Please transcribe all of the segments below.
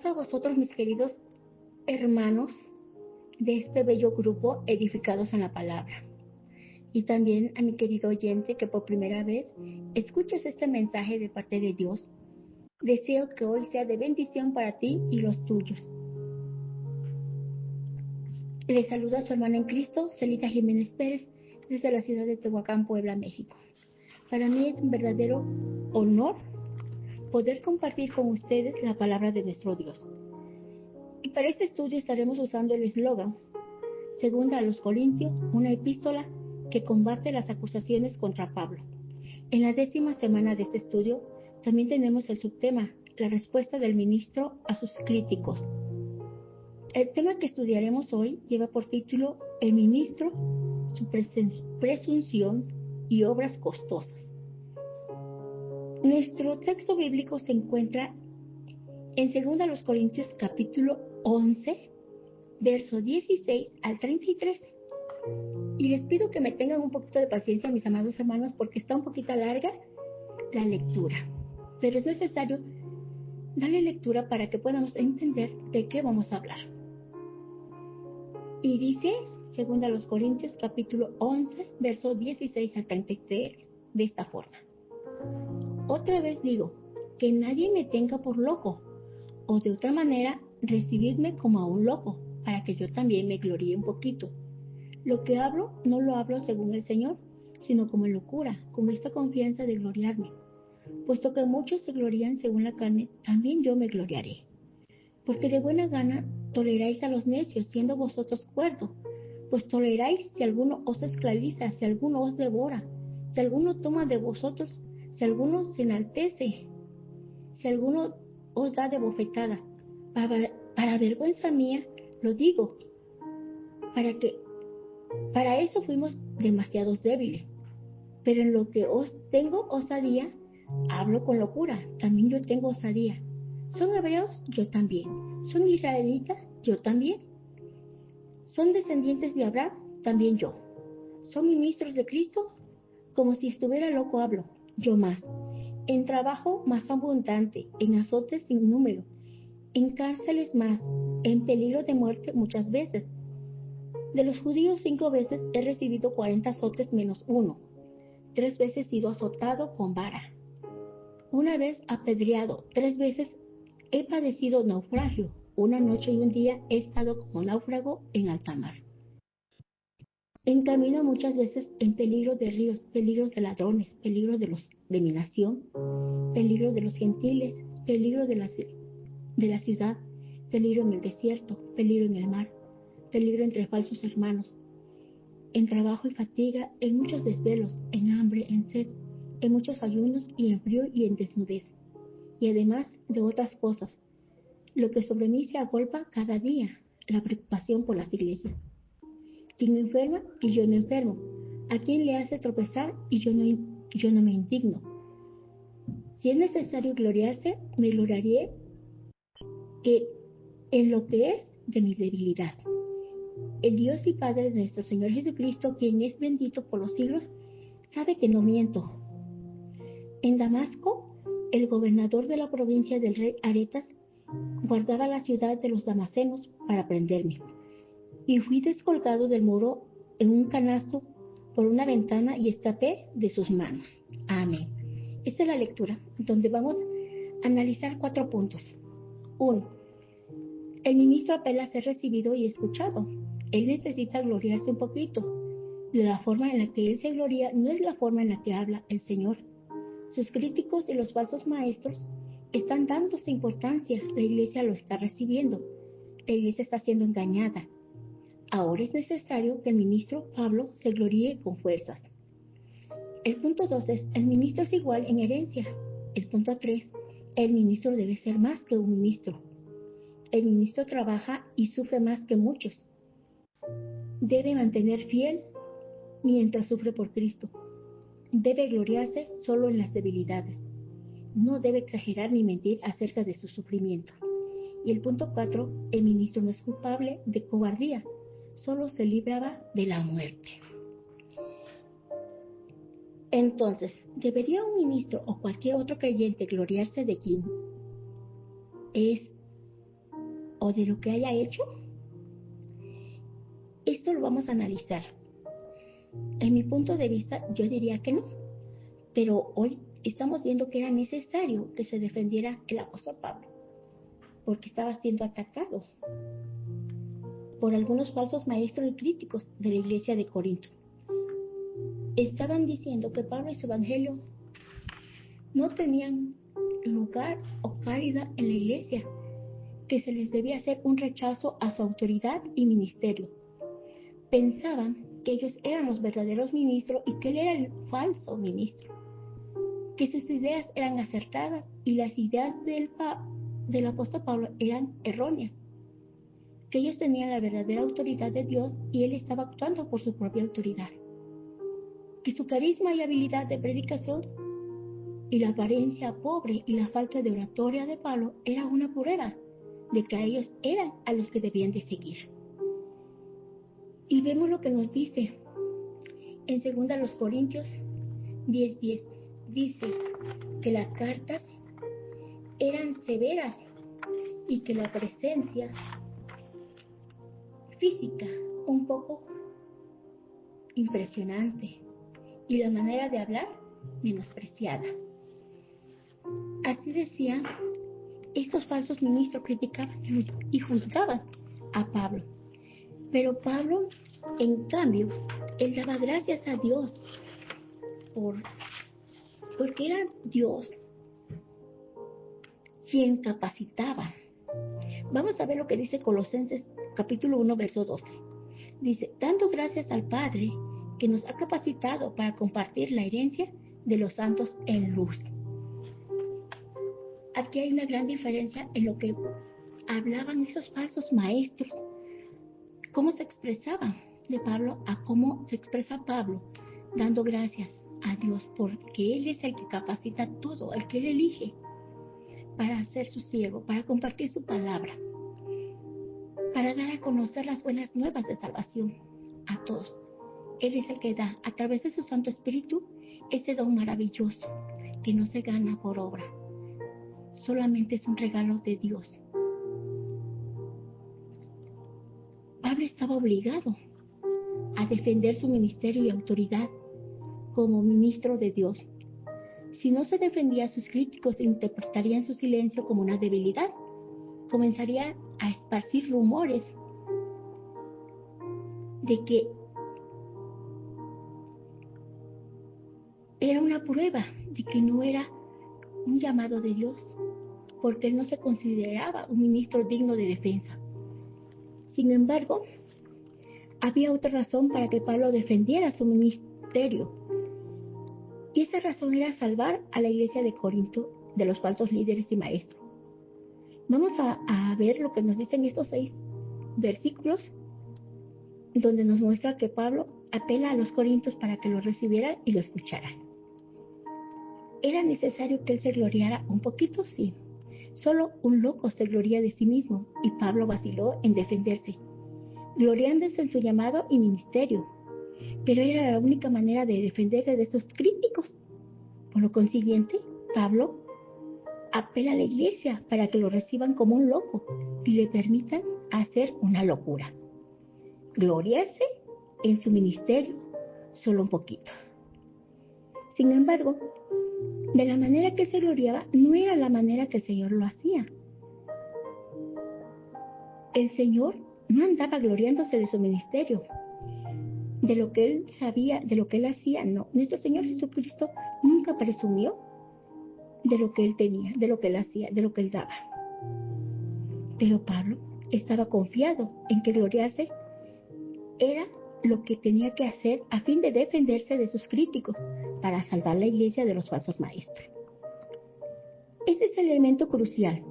Paz a vosotros, mis queridos hermanos de este bello grupo edificados en la palabra. Y también a mi querido oyente que por primera vez escuches este mensaje de parte de Dios. Deseo que hoy sea de bendición para ti y los tuyos. Les saluda su hermana en Cristo, Celita Jiménez Pérez, desde la ciudad de Tehuacán, Puebla, México. Para mí es un verdadero honor poder compartir con ustedes la palabra de nuestro Dios. Y para este estudio estaremos usando el eslogan, segunda a los Corintios, una epístola que combate las acusaciones contra Pablo. En la 10ª semana de este estudio también tenemos el subtema, la respuesta del ministro a sus críticos. El tema que estudiaremos hoy lleva por título El ministro, su presunción y obras costosas. Nuestro texto bíblico se encuentra en 2 Corintios capítulo 11, verso 16 al 33. Y les pido que me tengan un poquito de paciencia, mis amados hermanos, porque está un poquito larga la lectura. Pero es necesario darle lectura para que podamos entender de qué vamos a hablar. Y dice, 2 Corintios capítulo 11, verso 16 al 33, de esta forma. Otra vez digo, que nadie me tenga por loco, o de otra manera, recibidme como a un loco, para que yo también me gloríe un poquito. Lo que hablo, no lo hablo según el Señor, sino como en locura, con esta confianza de gloriarme. Puesto que muchos se glorían según la carne, también yo me gloriaré. Porque de buena gana toleráis a los necios, siendo vosotros cuerdos. Pues toleráis si alguno os esclaviza, si alguno os devora, si alguno toma de vosotros, si alguno se enaltece, si alguno os da de bofetadas. Para vergüenza mía lo digo, para eso fuimos demasiados débiles. Pero en lo que os tengo osadía, hablo con locura, también yo tengo osadía. ¿Son hebreos? Yo también. ¿Son israelitas? Yo también. ¿Son descendientes de Abraham? También yo. ¿Son ministros de Cristo? Como si estuviera loco hablo, yo más. En trabajo más abundante, en azotes sin número, en cárceles más, en peligro de muerte muchas veces. De los judíos 5 veces he recibido 40 azotes menos 1. 3 veces he sido azotado con vara. 1 vez apedreado, 3 veces he padecido naufragio. 1 noche y 1 día he estado como náufrago en alta mar. En camino muchas veces en peligro de ríos, peligros de ladrones, peligros de mi nación, peligros de los gentiles, peligro de la ciudad, peligro en el desierto, peligro en el mar, peligro entre falsos hermanos, en trabajo y fatiga, en muchos desvelos, en hambre, en sed, en muchos ayunos y en frío y en desnudez, y además de otras cosas, lo que sobre mí se agolpa cada día, la preocupación por las iglesias. ¿Quién me enferma y yo no enfermo? ¿A quién le hace tropezar y yo no me indigno? Si es necesario gloriarse, me gloriaré en lo que es de mi debilidad. El Dios y Padre de nuestro Señor Jesucristo, quien es bendito por los siglos, sabe que no miento. En Damasco, el gobernador de la provincia del rey Aretas guardaba la ciudad de los damascenos para prenderme. Y fui descolgado del muro en un canasto por una ventana y escapé de sus manos. Amén. Esta es la lectura, donde vamos a analizar 4 puntos. 1. El ministro apela a ser recibido y escuchado. Él necesita gloriarse un poquito. De la forma en la que él se gloria no es la forma en la que habla el Señor. Sus críticos y los falsos maestros están dándose importancia. La iglesia lo está recibiendo. La iglesia está siendo engañada. Ahora es necesario que el ministro Pablo se gloríe con fuerzas. El punto 2 es, el ministro es igual en herencia. El punto 3, el ministro debe ser más que un ministro. El ministro trabaja y sufre más que muchos. Debe mantener fiel mientras sufre por Cristo. Debe gloriarse solo en las debilidades. No debe exagerar ni mentir acerca de su sufrimiento. Y el punto 4, el ministro no es culpable de cobardía. Solo se libraba de la muerte. Entonces, ¿debería un ministro o cualquier otro creyente gloriarse de quien es o de lo que haya hecho? Esto lo vamos a analizar. En mi punto de vista, yo diría que no. Pero hoy estamos viendo que era necesario que se defendiera el apóstol Pablo, porque estaba siendo atacado por algunos falsos maestros y críticos de la iglesia de Corinto. Estaban diciendo que Pablo y su evangelio no tenían lugar o calidad en la iglesia, que se les debía hacer un rechazo a su autoridad y ministerio. Pensaban que ellos eran los verdaderos ministros y que él era el falso ministro, que sus ideas eran acertadas y las ideas del apóstol Pablo eran erróneas, que ellos tenían la verdadera autoridad de Dios y él estaba actuando por su propia autoridad, que su carisma y habilidad de predicación y la apariencia pobre y la falta de oratoria de Pablo era una prueba de que a ellos eran a los que debían de seguir. Y vemos lo que nos dice en 2 Corintios 10:10. Dice que las cartas eran severas y que la presencia física un poco impresionante y la manera de hablar menospreciada. Así decían, estos falsos ministros criticaban y juzgaban a Pablo. Pero Pablo, en cambio, él daba gracias a Dios porque era Dios quien capacitaba. Vamos a ver lo que dice Colosenses capítulo 1, verso 12. Dice, dando gracias al Padre que nos ha capacitado para compartir la herencia de los santos en luz. Aquí hay una gran diferencia en lo que hablaban esos falsos maestros, cómo se expresaban de Pablo a cómo se expresa Pablo, dando gracias a Dios porque Él es el que capacita todo, el que Él elige para ser su siervo, para compartir su palabra, para dar a conocer las buenas nuevas de salvación a todos. Él es el que da a través de su Santo Espíritu ese don maravilloso que no se gana por obra, solamente es un regalo de Dios. Pablo estaba obligado a defender su ministerio y autoridad como ministro de Dios. Si no se defendía, sus críticos interpretarían su silencio como una debilidad. Comenzaría a esparcir rumores de que era una prueba, de que no era un llamado de Dios, porque él no se consideraba un ministro digno de defensa. Sin embargo, había otra razón para que Pablo defendiera su ministerio. Y esa razón era salvar a la iglesia de Corinto de los falsos líderes y maestros. Vamos a ver lo que nos dicen estos 6 versículos, donde nos muestra que Pablo apela a los corintios para que lo recibieran y lo escucharan. ¿Era necesario que él se gloriara un poquito? Sí. Solo un loco se gloría de sí mismo, y Pablo vaciló en defenderse, gloriándose en su llamado y ministerio. Pero era la única manera de defenderse de esos críticos. Por lo consiguiente, Pablo apela a la iglesia para que lo reciban como un loco y le permitan hacer una locura. Gloriarse en su ministerio solo un poquito. Sin embargo, de la manera que se gloriaba no era la manera que el Señor lo hacía. El Señor no andaba gloriándose de su ministerio, de lo que él sabía, de lo que él hacía, no. Nuestro Señor Jesucristo nunca presumió de lo que él tenía, de lo que él hacía, de lo que él daba. Pero Pablo estaba confiado en que gloriarse era lo que tenía que hacer a fin de defenderse de sus críticos para salvar la iglesia de los falsos maestros. Este es el elemento crucial.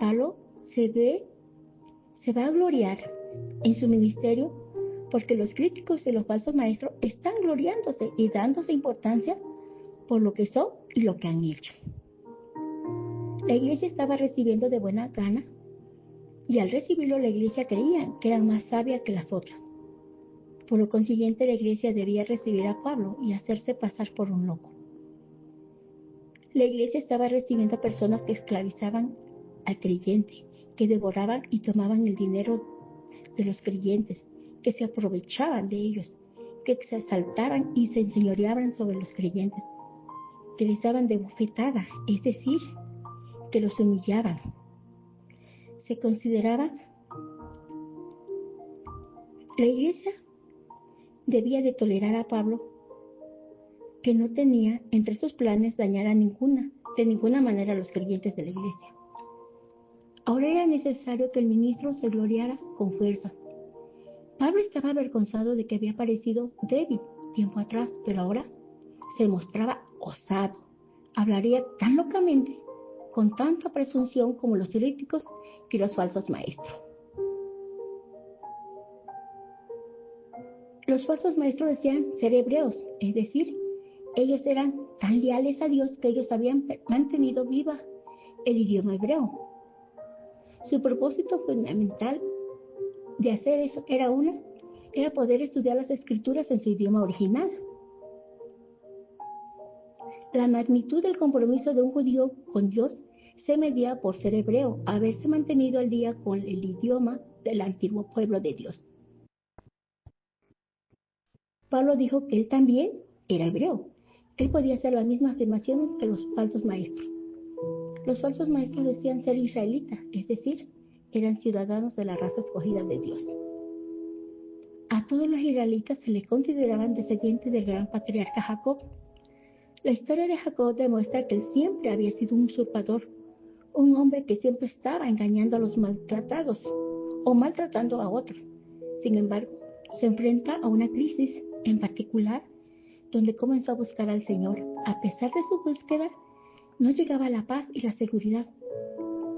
Pablo se va a gloriar en su ministerio porque los críticos de los falsos maestros están gloriándose y dándose importancia por lo que son y lo que han hecho. La iglesia estaba recibiendo de buena gana y al recibirlo la iglesia creía que era más sabia que las otras. Por lo consiguiente, la iglesia debía recibir a Pablo y hacerse pasar por un loco. La iglesia estaba recibiendo a personas que esclavizaban al creyente que devoraban y tomaban el dinero de los creyentes, que se aprovechaban de ellos, que se exaltaban y se enseñoreaban sobre los creyentes, que les daban de bofetada, es decir, que los humillaban. Se consideraba la iglesia debía de tolerar a Pablo, que no tenía entre sus planes dañar de ninguna manera a los creyentes de la iglesia. Ahora era necesario que el ministro se gloriara con fuerza. Pablo estaba avergonzado de que había parecido débil tiempo atrás, pero ahora se mostraba osado. Hablaría tan locamente, con tanta presunción como los heréticos y los falsos maestros. Los falsos maestros decían ser hebreos, es decir, ellos eran tan leales a Dios que ellos habían mantenido viva el idioma hebreo. Su propósito fundamental de hacer eso era poder estudiar las escrituras en su idioma original. La magnitud del compromiso de un judío con Dios se medía por ser hebreo, haberse mantenido al día con el idioma del antiguo pueblo de Dios. Pablo dijo que él también era hebreo. Él podía hacer las mismas afirmaciones que los falsos maestros. Los falsos maestros decían ser israelitas, es decir, eran ciudadanos de la raza escogida de Dios. A todos los israelitas se les consideraban descendientes del gran patriarca Jacob. La historia de Jacob demuestra que él siempre había sido un usurpador, un hombre que siempre estaba engañando a los maltratados o maltratando a otros. Sin embargo, se enfrenta a una crisis en particular donde comenzó a buscar al Señor. A pesar de su búsqueda, no llegaba la paz y la seguridad,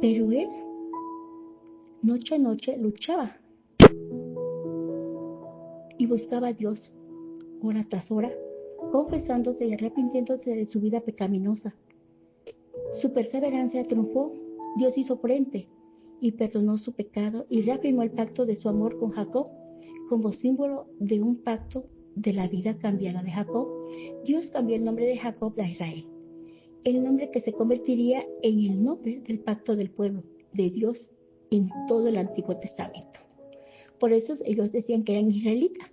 pero él noche a noche luchaba y buscaba a Dios hora tras hora, confesándose y arrepintiéndose de su vida pecaminosa. Su perseverancia triunfó. Dios hizo frente y perdonó su pecado y reafirmó el pacto de su amor con Jacob como símbolo de un pacto de la vida cambiada de Jacob. Dios cambió el nombre de Jacob a Israel, el nombre que se convertiría en el nombre del pacto del pueblo de Dios en todo el Antiguo Testamento. Por eso ellos decían que eran israelitas,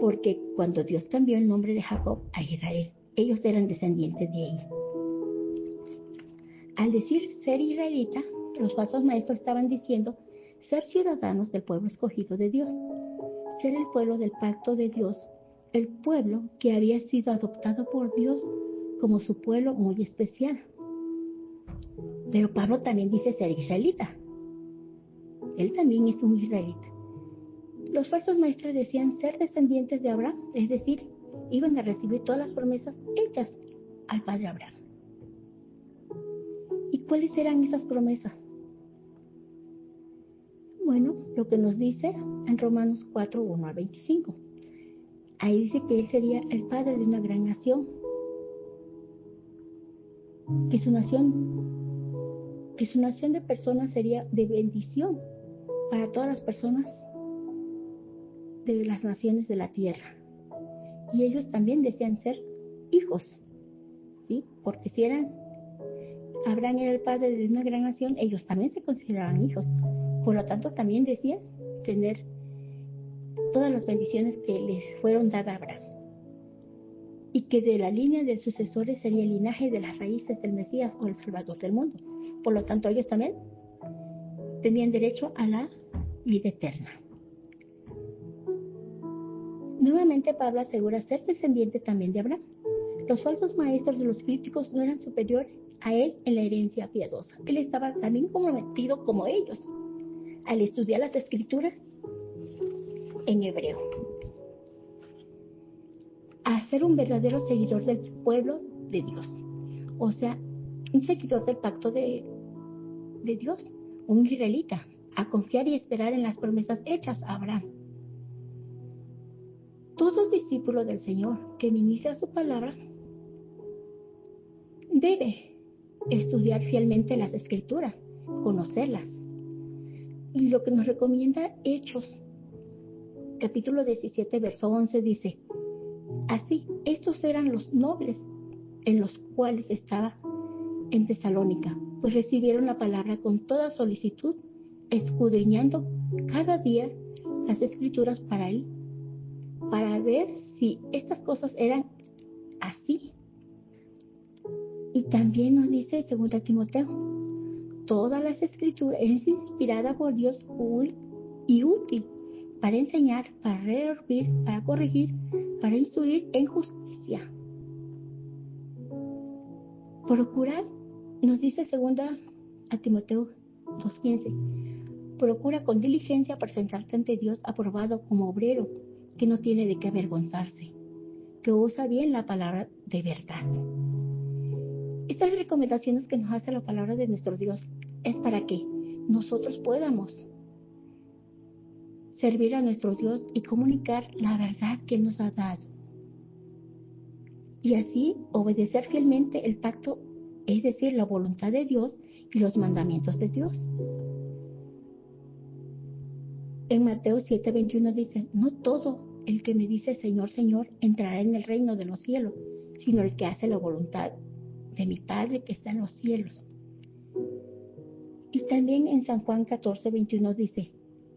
porque cuando Dios cambió el nombre de Jacob a Israel, ellos eran descendientes de él. Al decir ser israelita, los falsos maestros estaban diciendo ser ciudadanos del pueblo escogido de Dios, ser el pueblo del pacto de Dios, el pueblo que había sido adoptado por Dios como su pueblo muy especial. Pero Pablo también dice ser israelita. Él también es un israelita. Los falsos maestros decían ser descendientes de Abraham, es decir, iban a recibir todas las promesas hechas al padre Abraham. ¿Y cuáles eran esas promesas? Bueno, lo que nos dice en Romanos 4, 1 al 25. Ahí dice que él sería el padre de una gran nación, que su nación de personas sería de bendición para todas las personas de las naciones de la tierra. Y ellos también desean ser hijos, ¿sí? Porque si Abraham era el padre de una gran nación, ellos también se consideraban hijos. Por lo tanto, también decían tener todas las bendiciones que les fueron dadas a Abraham. Y que de la línea de sucesores sería el linaje de las raíces del Mesías o el Salvador del mundo. Por lo tanto, ellos también tenían derecho a la vida eterna. Nuevamente Pablo asegura ser descendiente también de Abraham. Los falsos maestros de los críticos no eran superiores a él en la herencia piadosa. Él estaba también comprometido como ellos al estudiar las escrituras en hebreo, a ser un verdadero seguidor del pueblo de Dios, o sea, un seguidor del pacto de Dios, un israelita, a confiar y esperar en las promesas hechas a Abraham. Todo discípulo del Señor que ministra su palabra debe estudiar fielmente las escrituras, conocerlas. Y lo que nos recomienda Hechos, capítulo 17, verso 11, dice: así, estos eran los nobles en los cuales estaba en Tesalónica, pues recibieron la palabra con toda solicitud, escudriñando cada día las Escrituras para ver si estas cosas eran así. Y también nos dice 2 Timoteo, todas las Escrituras es inspirada por Dios y útil para enseñar, para redarguir, para corregir, para instruir en justicia. Procurar, nos dice 2 Timoteo 2:15, procura con diligencia presentarte ante Dios aprobado como obrero, que no tiene de qué avergonzarse, que usa bien la palabra de verdad. Estas recomendaciones que nos hace la palabra de nuestro Dios es para que nosotros podamos servir a nuestro Dios y comunicar la verdad que nos ha dado. Y así obedecer fielmente el pacto, es decir, la voluntad de Dios y los mandamientos de Dios. En Mateo 7:21 dice, no todo el que me dice Señor, Señor, entrará en el reino de los cielos, sino el que hace la voluntad de mi Padre que está en los cielos. Y también en San Juan 14:21 dice,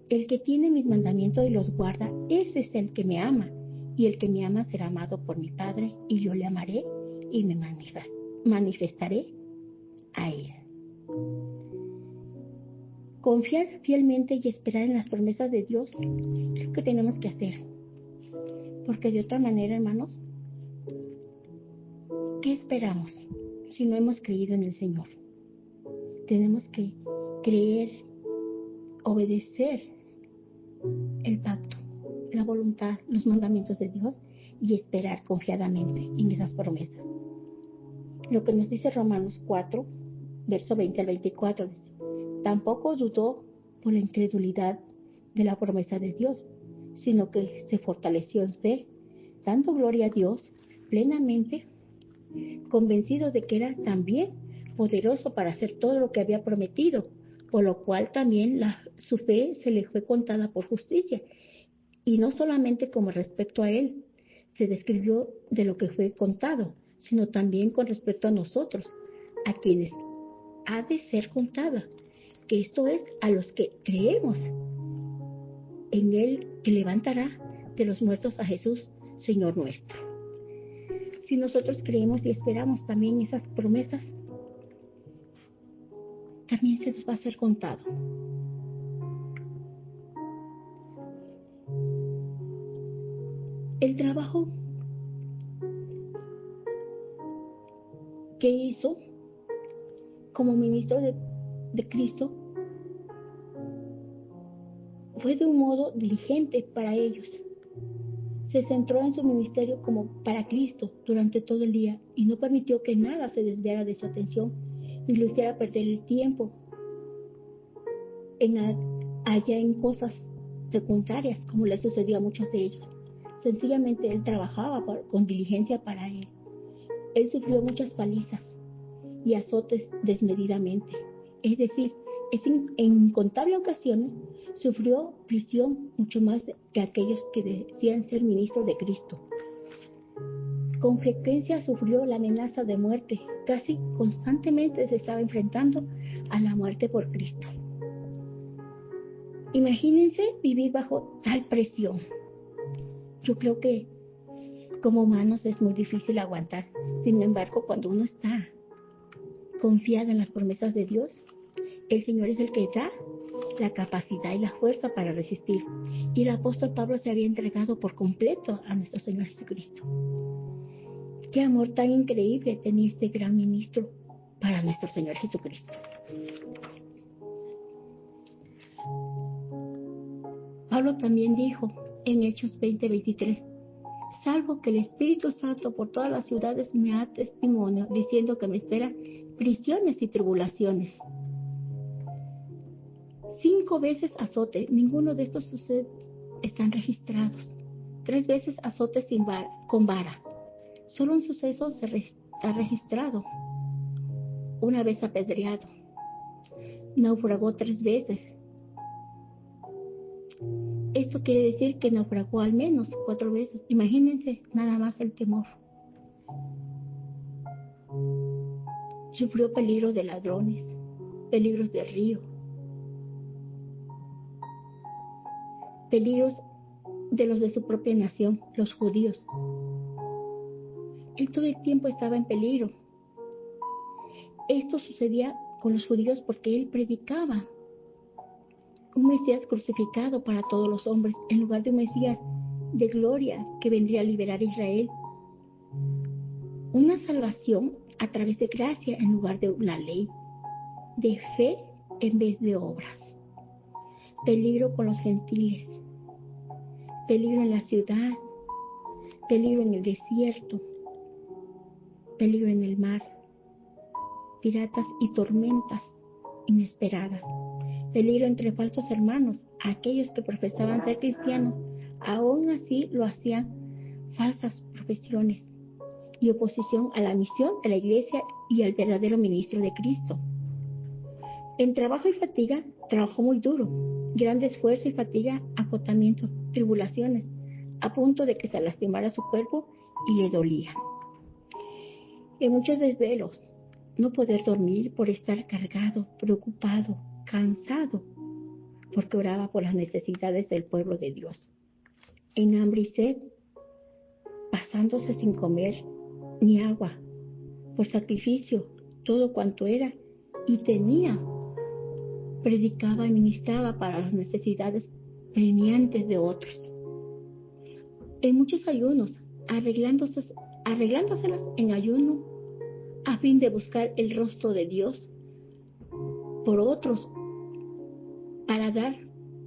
el que tiene mis mandamientos y los guarda, ese es el que me ama, y el que me ama será amado por mi Padre, y yo le amaré y me manifestaré a él. Confiar fielmente y esperar en las promesas de Dios es lo que tenemos que hacer. Porque de otra manera, hermanos, ¿qué esperamos si no hemos creído en el Señor? Tenemos que creer, obedecer el pacto, la voluntad, los mandamientos de Dios y esperar confiadamente en esas promesas. Lo que nos dice Romanos 4, verso 20 al 24, dice, tampoco dudó por la incredulidad de la promesa de Dios, sino que se fortaleció en fe, dando gloria a Dios plenamente, convencido de que era también poderoso para hacer todo lo que había prometido, por lo cual también su fe se le fue contada por justicia. Y no solamente como respecto a él se describió de lo que fue contado, sino también con respecto a nosotros, a quienes ha de ser contada, que esto es a los que creemos en él, que levantará de los muertos a Jesús, Señor nuestro. Si nosotros creemos y esperamos también esas promesas, también se nos va a ser contado. El trabajo que hizo como ministro de Cristo fue de un modo diligente para ellos. Se centró en su ministerio como para Cristo durante todo el día y no permitió que nada se desviara de su atención y lo hiciera perder el tiempo allá en cosas secundarias, como le sucedió a muchos de ellos. Sencillamente él trabajaba con diligencia para él. Él sufrió muchas palizas y azotes desmedidamente. Es decir, en incontables ocasiones sufrió prisión mucho más que aquellos que decían ser ministros de Cristo. Con frecuencia sufrió la amenaza de muerte. Casi constantemente se estaba enfrentando a la muerte por Cristo. Imagínense vivir bajo tal presión. Yo creo que como humanos es muy difícil aguantar. Sin embargo, cuando uno está confiado en las promesas de Dios, el Señor es el que da la capacidad y la fuerza para resistir. Y el apóstol Pablo se había entregado por completo a nuestro Señor Jesucristo. Qué amor tan increíble tenía este gran ministro para nuestro Señor Jesucristo. Pablo también dijo en Hechos 20:23, salvo que el Espíritu Santo por todas las ciudades me da testimonio, diciendo que me esperan prisiones y tribulaciones. 5 veces azote, ninguno de estos sucesos están registrados. 3 veces azote con vara. Solo un suceso está registrado. Una vez apedreado. Naufragó 3 veces. Esto quiere decir que naufragó al menos 4 veces. Imagínense nada más el temor. Sufrió peligro de ladrones. peligros del río, peligros de los de su propia nación, los judíos. Él todo el tiempo estaba en peligro. Esto sucedía con los judíos porque él predicaba un Mesías crucificado para todos los hombres, en lugar de un Mesías de gloria que vendría a liberar a Israel. Una salvación a través de gracia en lugar de la ley, de fe en vez de obras. Peligro con los gentiles, peligro en la ciudad, peligro en el desierto, peligro en el mar, piratas y tormentas inesperadas, peligro entre falsos hermanos, aquellos que profesaban ser cristianos, aún así lo hacían falsas profesiones, y oposición a la misión de la iglesia y al verdadero ministro de Cristo. En trabajo y fatiga, trabajó muy duro, gran esfuerzo y fatiga, agotamiento, tribulaciones, a punto de que se lastimara su cuerpo y le dolía. En muchos desvelos, no poder dormir por estar cargado, preocupado, cansado, porque oraba por las necesidades del pueblo de Dios. En hambre y sed, pasándose sin comer ni agua, por sacrificio, todo cuanto era y tenía, predicaba y ministraba para las necesidades premiantes de otros. En muchos ayunos, arreglándoselas en ayuno, a fin de buscar el rostro de Dios por otros,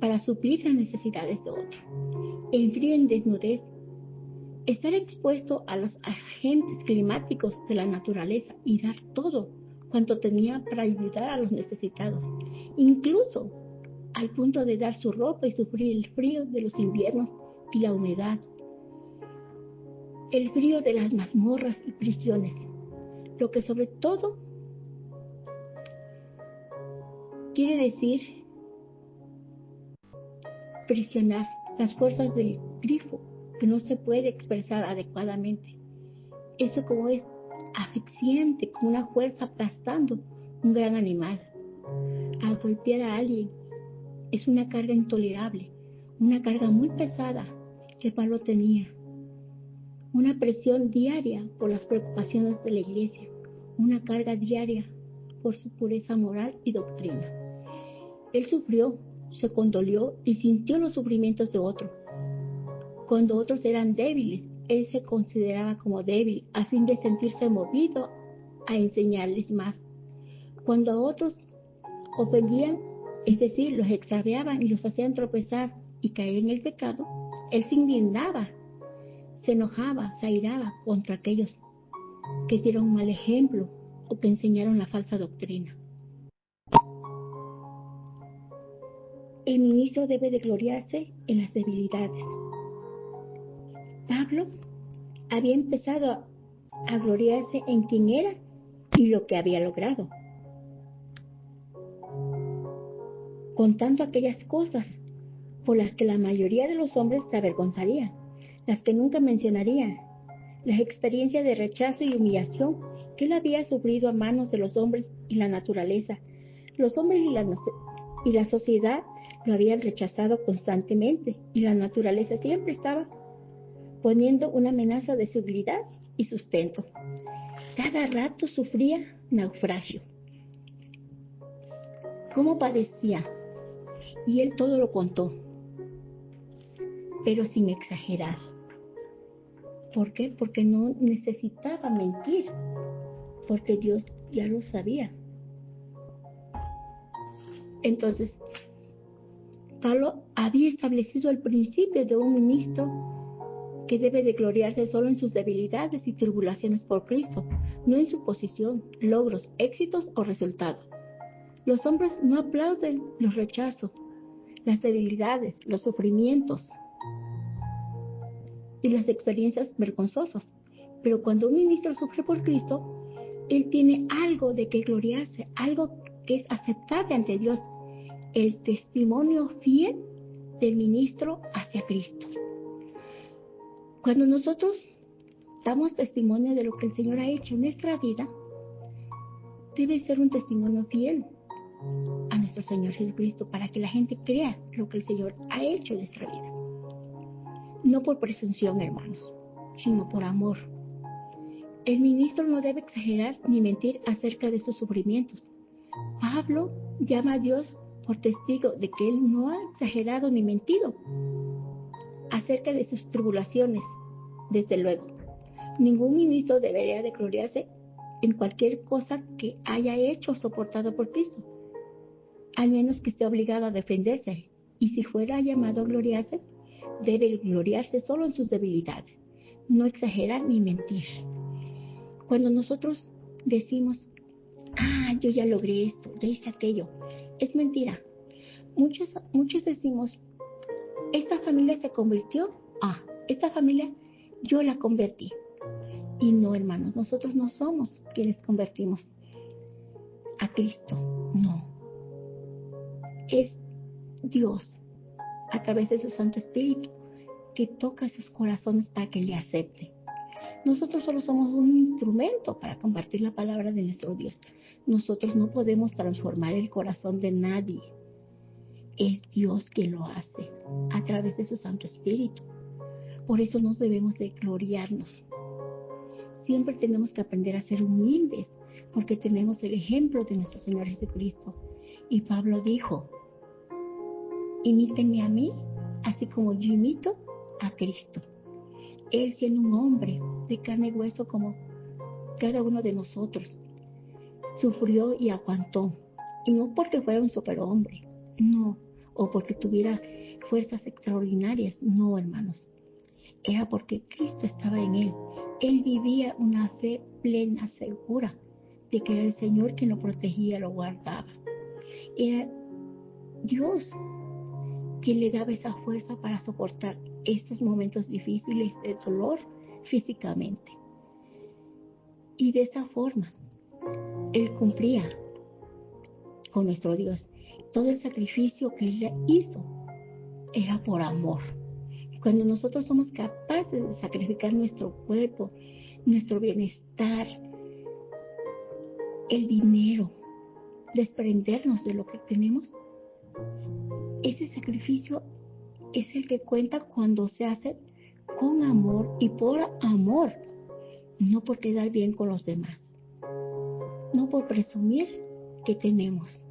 para suplir las necesidades de otros. En frío, en desnudez, estar expuesto a los agentes climáticos de la naturaleza y dar todo cuanto tenía para ayudar a los necesitados, incluso al punto de dar su ropa y sufrir el frío de los inviernos y la humedad, el frío de las mazmorras y prisiones, lo que sobre todo quiere decir prisionar las fuerzas del grifo, que no se puede expresar adecuadamente. Eso como es asfixiante, como una fuerza aplastando un gran animal. Al golpear a alguien es una carga intolerable, una carga muy pesada que Pablo tenía. Una presión diaria por las preocupaciones de la iglesia, una carga diaria por su pureza moral y doctrina. Él sufrió, se condolió y sintió los sufrimientos de otros. Cuando otros eran débiles, él se consideraba como débil a fin de sentirse movido a enseñarles más. Cuando a otros ofendían, es decir, los extraviaban y los hacían tropezar y caer en el pecado, él se indignaba, se enojaba, se airaba contra aquellos que dieron un mal ejemplo o que enseñaron la falsa doctrina. El ministro debe de gloriarse en las debilidades. Pablo había empezado a gloriarse en quien era y lo que había logrado, contando aquellas cosas por las que la mayoría de los hombres se avergonzarían, las que nunca mencionarían, las experiencias de rechazo y humillación que él había sufrido a manos de los hombres y la naturaleza. Los hombres y la sociedad lo habían rechazado constantemente y la naturaleza siempre estaba poniendo una amenaza de su habilidad y sustento. Cada rato sufría naufragio. ¿Cómo padecía? Y él todo lo contó, pero sin exagerar. ¿Por qué? Porque no necesitaba mentir, porque Dios ya lo sabía. Entonces, Pablo había establecido el principio de un ministro que debe de gloriarse solo en sus debilidades y tribulaciones por Cristo, no en su posición, logros, éxitos o resultados. Los hombres no aplauden los rechazos, las debilidades, los sufrimientos y las experiencias vergonzosas. Pero cuando un ministro sufre por Cristo, él tiene algo de que gloriarse, algo que es aceptable ante Dios, el testimonio fiel del ministro hacia Cristo. Cuando nosotros damos testimonio de lo que el Señor ha hecho en nuestra vida, debe ser un testimonio fiel. a nuestro Señor Jesucristo para que la gente crea lo que el Señor ha hecho en nuestra vida. No por presunción, hermanos, sino por amor. El ministro no debe exagerar ni mentir acerca de sus sufrimientos. Pablo llama a Dios por testigo de que él no ha exagerado ni mentido acerca de sus tribulaciones. Desde luego, ningún ministro debería de gloriarse en cualquier cosa que haya hecho o soportado por Cristo, al menos que esté obligado a defenderse. Y si fuera llamado a gloriarse, debe gloriarse solo en sus debilidades, no exagerar ni mentir. Cuando nosotros decimos, yo ya logré esto, ya hice aquello, es mentira. Muchos decimos, esta familia se convirtió, esta familia yo la convertí. Y no, hermanos, nosotros no somos quienes convertimos a Cristo, no. Es Dios, a través de su Santo Espíritu, que toca sus corazones para que le acepten. Nosotros solo somos un instrumento para compartir la palabra de nuestro Dios. Nosotros no podemos transformar el corazón de nadie. Es Dios quien lo hace, a través de su Santo Espíritu. Por eso nos debemos de gloriarnos. Siempre tenemos que aprender a ser humildes, porque tenemos el ejemplo de nuestro Señor Jesucristo. Y Pablo dijo, imítenme a mí, así como yo imito a Cristo. Él, siendo un hombre de carne y hueso como cada uno de nosotros, sufrió y aguantó. Y no porque fuera un superhombre, no, o porque tuviera fuerzas extraordinarias, no, hermanos. Era porque Cristo estaba en él. Él vivía una fe plena, segura, de que era el Señor quien lo protegía, lo guardaba. Era Dios quien le daba esa fuerza para soportar estos momentos difíciles de dolor físicamente. Y de esa forma, Él cumplía con nuestro Dios. Todo el sacrificio que Él hizo era por amor. Cuando nosotros somos capaces de sacrificar nuestro cuerpo, nuestro bienestar, el dinero, desprendernos de lo que tenemos, ese sacrificio es el que cuenta cuando se hace con amor y por amor, no por quedar bien con los demás, no por presumir que tenemos,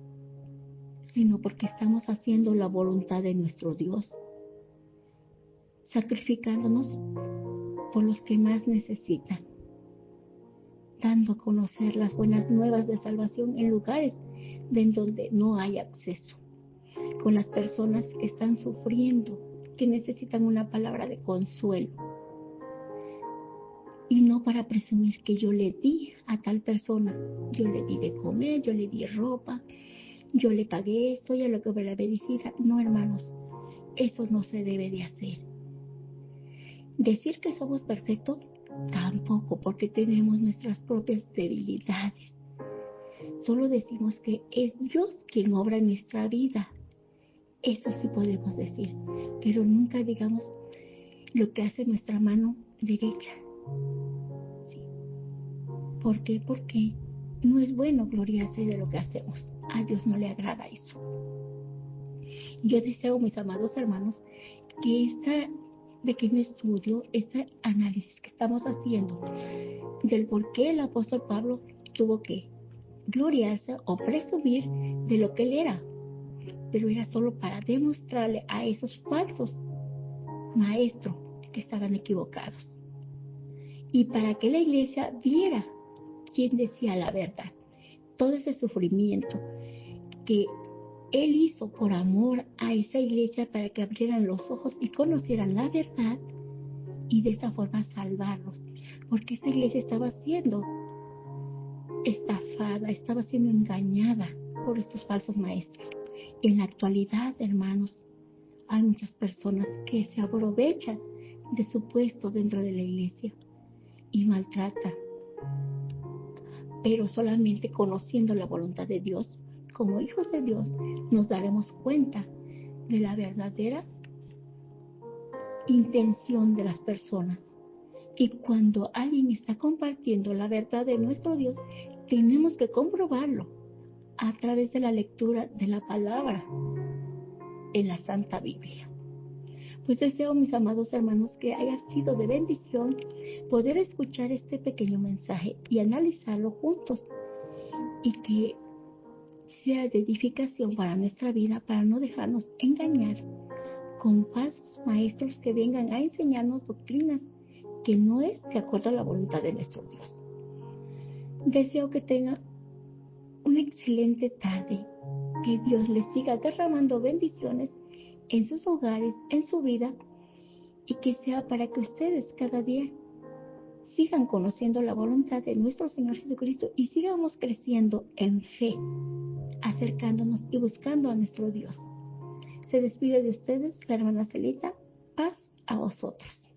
sino porque estamos haciendo la voluntad de nuestro Dios, sacrificándonos por los que más necesitan, dando a conocer las buenas nuevas de salvación en lugares de donde no hay acceso, con las personas que están sufriendo, que necesitan una palabra de consuelo. Y no para presumir que yo le di a tal persona, yo le di de comer, yo le di ropa, yo le pagué esto, ya lo que me la medicina. No, hermanos, eso no se debe de hacer. Decir que somos perfectos, tampoco, porque tenemos nuestras propias debilidades. Solo decimos que es Dios quien obra en nuestra vida. Eso sí podemos decir, pero nunca digamos lo que hace nuestra mano derecha. ¿Sí? ¿Por qué? Porque no es bueno gloriarse de lo que hacemos. A Dios no le agrada eso. Yo deseo, mis amados hermanos, que este pequeño estudio, este análisis que estamos haciendo del por qué el apóstol Pablo tuvo que gloriarse o presumir de lo que él era, pero era solo para demostrarle a esos falsos maestros que estaban equivocados y para que la iglesia viera quién decía la verdad. Todo ese sufrimiento que él hizo por amor a esa iglesia para que abrieran los ojos y conocieran la verdad y de esa forma salvarlos, porque esa iglesia estaba siendo estafada, estaba siendo engañada por estos falsos maestros. En la actualidad, hermanos, hay muchas personas que se aprovechan de su puesto dentro de la iglesia y maltratan, pero solamente conociendo la voluntad de Dios, como hijos de Dios, nos daremos cuenta de la verdadera intención de las personas. Y cuando alguien está compartiendo la verdad de nuestro Dios, tenemos que comprobarlo a través de la lectura de la palabra en la Santa Biblia. Pues deseo, mis amados hermanos, que haya sido de bendición poder escuchar este pequeño mensaje y analizarlo juntos, y que sea de edificación para nuestra vida, para no dejarnos engañar con falsos maestros que vengan a enseñarnos doctrinas que no es de acuerdo a la voluntad de nuestro Dios. Deseo que tengan una excelente tarde, que Dios les siga derramando bendiciones en sus hogares, en su vida, y que sea para que ustedes cada día sigan conociendo la voluntad de nuestro Señor Jesucristo y sigamos creciendo en fe, acercándonos y buscando a nuestro Dios. Se despide de ustedes la hermana Celita. Paz a vosotros.